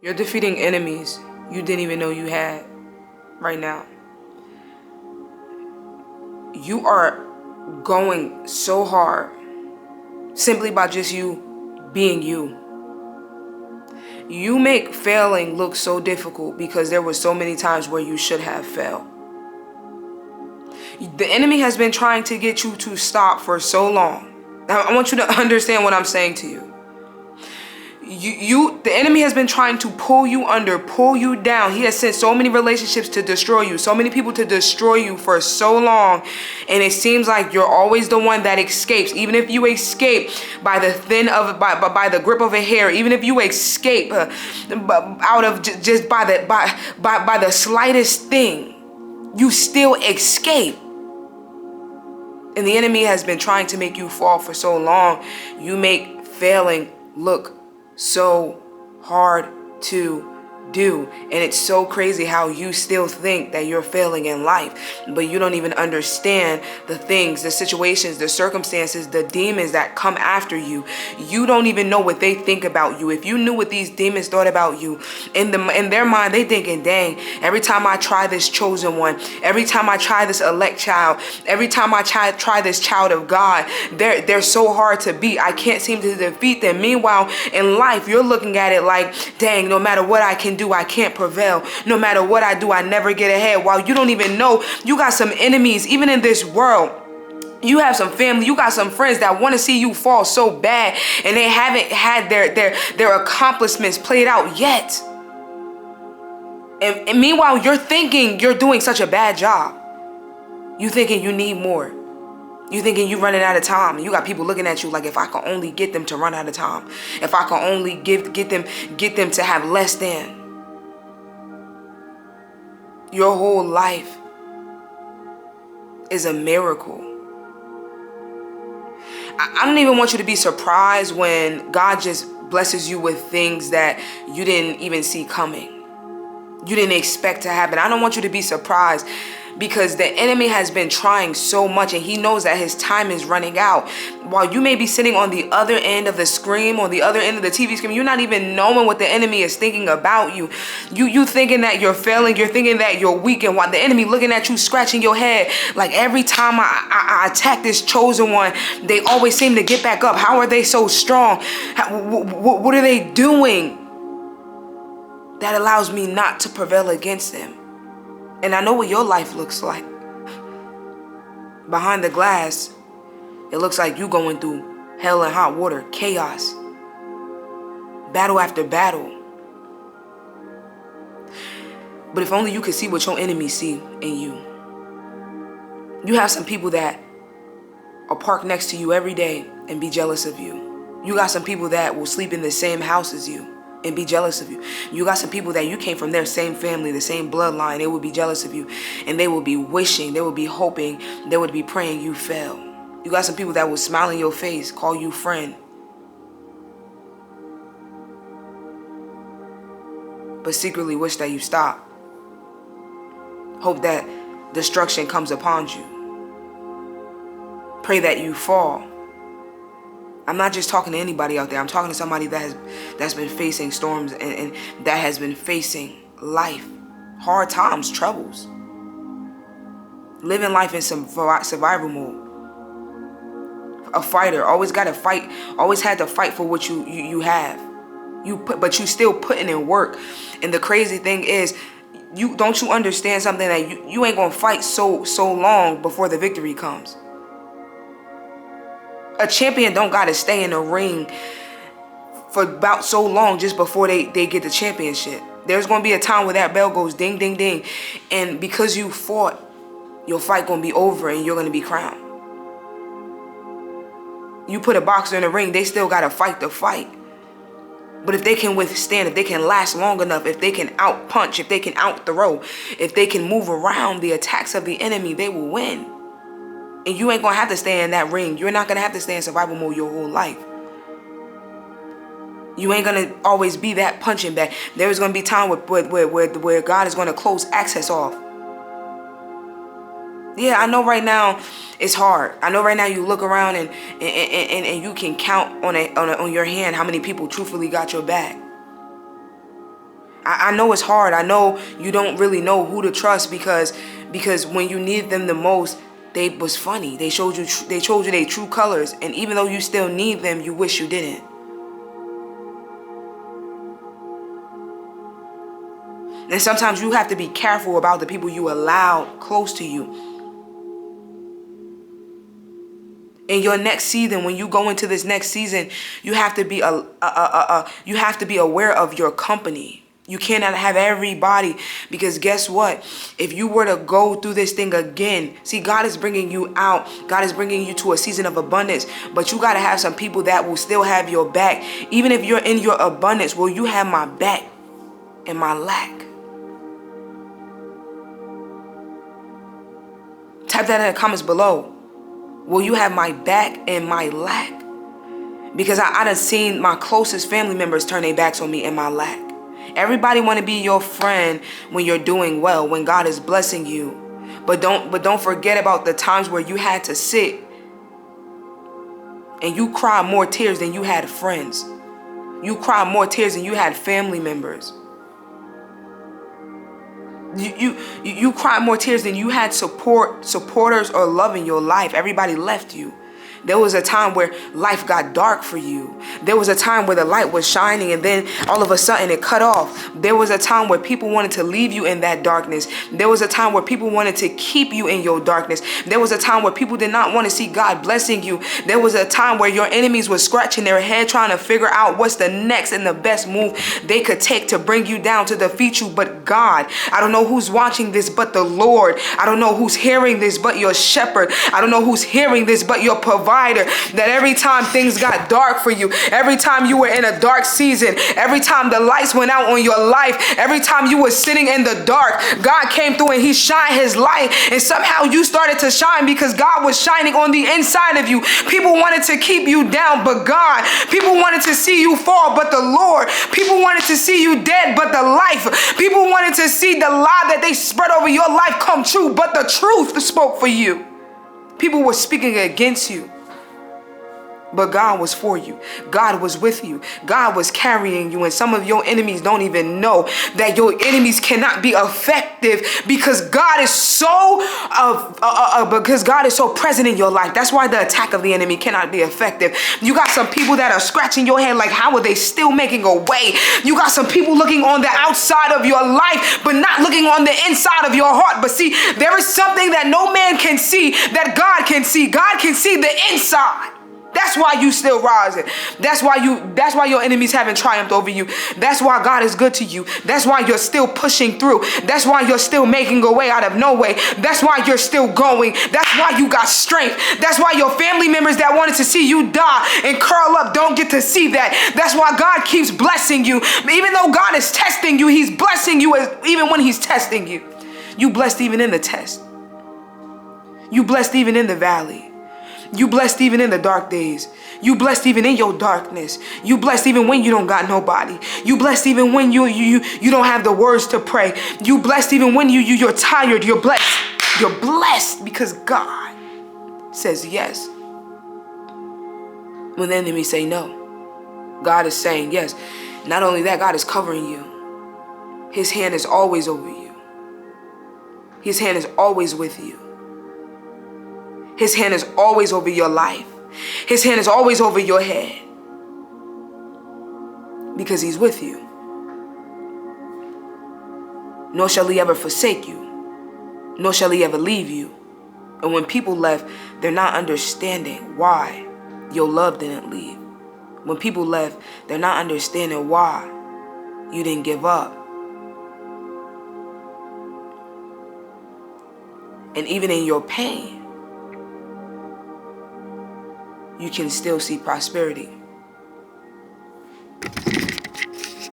You're defeating enemies you didn't even know you had right now. You are going so hard simply by just you being you. You make failing look so difficult because there were so many times where you should have failed. The enemy has been trying to get you to stop for so long. Now, I want you to understand what I'm saying to you. The enemy has been trying to pull you under, pull you down. He has sent so many relationships to destroy you, so many people to destroy you for so long. And it seems like you're always the one that escapes. Even if you escape by the by the grip of a hair, even if you escape out of just by the slightest thing, you still escape. And the enemy has been trying to make you fall for so long. You make failing look so hard to do. And it's so crazy how you still think that you're failing in life, but you don't even understand the things, the situations, the circumstances, the demons that come after you. You don't even know what they think about you. If you knew what these demons thought about you, in their mind, they thinking, dang, every time I try this chosen one, every time I try this elect child, every time I try this child of God, they're so hard to beat. I can't seem to defeat them. Meanwhile, in life, you're looking at it like, dang, no matter what I can do, I can't prevail. No matter what I do, I never get ahead. While you don't even know you got some enemies, even in this world. You have some family, you got some friends that want to see you fall so bad, and they haven't had their accomplishments played out yet. And meanwhile, you're thinking you're doing such a bad job. You thinking you need more. You thinking you running out of time. You got people looking at you like, if I can only get them to run out of time, if I can only get them to have less than. Your whole life is a miracle. I don't even want you to be surprised when God just blesses you with things that you didn't even see coming. You didn't expect to happen. I don't want you to be surprised, because the enemy has been trying so much, and he knows that his time is running out. While you may be sitting on the other end of the screen, on the other end of the TV screen, you're not even knowing what the enemy is thinking about you. You thinking that you're failing, you're thinking that you're weak, and while the enemy looking at you, scratching your head, like every time I attack this chosen one, they always seem to get back up. How are they so strong? What are they doing that allows me not to prevail against them? And I know what your life looks like. Behind the glass, it looks like you going through hell and hot water, chaos, battle after battle. But if only you could see what your enemies see in you. You have some people that are parked next to you every day and be jealous of you. You got some people that will sleep in the same house as you and be jealous of you. You got some people that you came from their same family, the same bloodline. They will be jealous of you, and they will be wishing, they will be hoping, they would be praying you fail. You got some people that will smile in your face, call you friend, but secretly wish that you stop. Hope that destruction comes upon you. Pray that you fall. I'm not just talking to anybody out there. I'm talking to somebody that's been facing storms and that has been facing life, hard times, troubles, living life in some survival mode. A fighter, always got to fight, always had to fight for what you have. But you still putting in work. And the crazy thing is, don't you understand something, that you ain't gonna fight so long before the victory comes. A champion don't gotta stay in the ring for about so long just before they get the championship. There's gonna be a time where that bell goes ding, ding, ding. And because you fought, your fight gonna be over and you're gonna be crowned. You put a boxer in the ring, they still gotta fight the fight. But if they can withstand, if they can last long enough, if they can out punch, if they can out throw, if they can move around the attacks of the enemy, they will win. And you ain't gonna have to stay in that ring. You're not gonna have to stay in survival mode your whole life. You ain't gonna always be that punching bag. There's gonna be time where God is gonna close access off. Yeah, I know right now it's hard. I know right now you look around and you can count on your hand how many people truthfully got your back. I know it's hard. I know you don't really know who to trust because when you need them the most, they was funny. They showed you their true colors, and even though you still need them, you wish you didn't. And sometimes you have to be careful about the people you allow close to you. In your next season, when you go into this next season, you have to be you have to be aware of your company. You cannot have everybody, because guess what? If you were to go through this thing again, see, God is bringing you out. God is bringing you to a season of abundance, but you got to have some people that will still have your back. Even if you're in your abundance, will you have my back in my lack? Type that in the comments below. Will you have my back in my lack? Because I done seen my closest family members turn their backs on me in my lack. Everybody want to be your friend when you're doing well, when God is blessing you. But don't forget about the times where you had to sit and you cried more tears than you had friends. You cried more tears than you had family members. You cried more tears than you had supporters or love in your life. Everybody left you. There was a time where life got dark for you. There was a time where the light was shining and then all of a sudden it cut off. There was a time where people wanted to leave you in that darkness. There was a time where people wanted to keep you in your darkness. There was a time where people did not want to see God blessing you. There was a time where your enemies were scratching their head trying to figure out what's the next and the best move they could take to bring you down, to defeat you. But God, I don't know who's watching this but the Lord. I don't know who's hearing this but your shepherd. I don't know who's hearing this but your provider. That every time things got dark for you, every time you were in a dark season, every time the lights went out on your life, every time you were sitting in the dark, God came through and he shined his light, and somehow you started to shine because God was shining on the inside of you. People wanted to keep you down, but God. People wanted to see you fall, but the Lord. People wanted to see you dead, but the life. People wanted to see the lie that they spread over your life come true, but the truth spoke for you. People were speaking against you, but God was for you. God was with you. God was carrying you. And some of your enemies don't even know that your enemies cannot be effective because God is so present in your life. That's why the attack of the enemy cannot be effective. You got some people that are scratching your head like, how are they still making a way? You got some people looking on the outside of your life, but not looking on the inside of your heart. But see, there is something that no man can see that God can see. God can see the inside. That's why you still rising. That's why your enemies haven't triumphed over you. That's why God is good to you. That's why you're still pushing through. That's why you're still making a way out of no way. That's why you're still going. That's why you got strength. That's why your family members that wanted to see you die and curl up don't get to see that. That's why God keeps blessing you. Even though God is testing you, he's blessing you even when he's testing you. You blessed even in the test. You blessed even in the valley. You blessed even in the dark days. You blessed even in your darkness. You blessed even when you don't got nobody. You blessed even when you don't have the words to pray. You blessed even when you're tired. You're blessed. You're blessed because God says yes when the enemy say no. God is saying yes. Not only that, God is covering you. His hand is always over you. His hand is always with you. His hand is always over your life. His hand is always over your head. Because he's with you. Nor shall he ever forsake you. Nor shall he ever leave you. And when people left, they're not understanding why your love didn't leave. When people left, they're not understanding why you didn't give up. And even in your pain, you can still see prosperity.